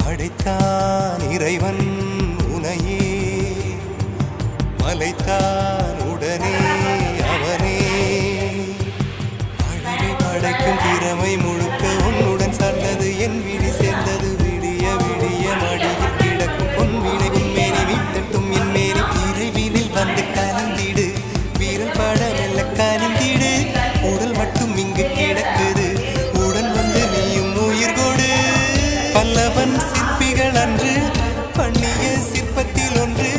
படைத்தான் இறைவன் உனையே மலைத்தான் உடனே அவனே அழகை படைக்கும் திறமை முழுக்க உன்னுடன் சார்ந்தது என் விழி சேர்ந்தது விடிய விடிய மடியில் கிடக்கும் பொன்வினை உன்மேனி மீட்டட்டும் என் மேனி இறைவினில் வந்து கலந்திடு வீரல் பட மெல்ல கலந்திடு உடல் மட்டும் இங்கு கிடக்குது உடன் வந்து நீயும் உயிர் கொடு பல்லவன் சிற்பிகள் அன்று பண்ணிய சிற்பத்தில் ஒன்று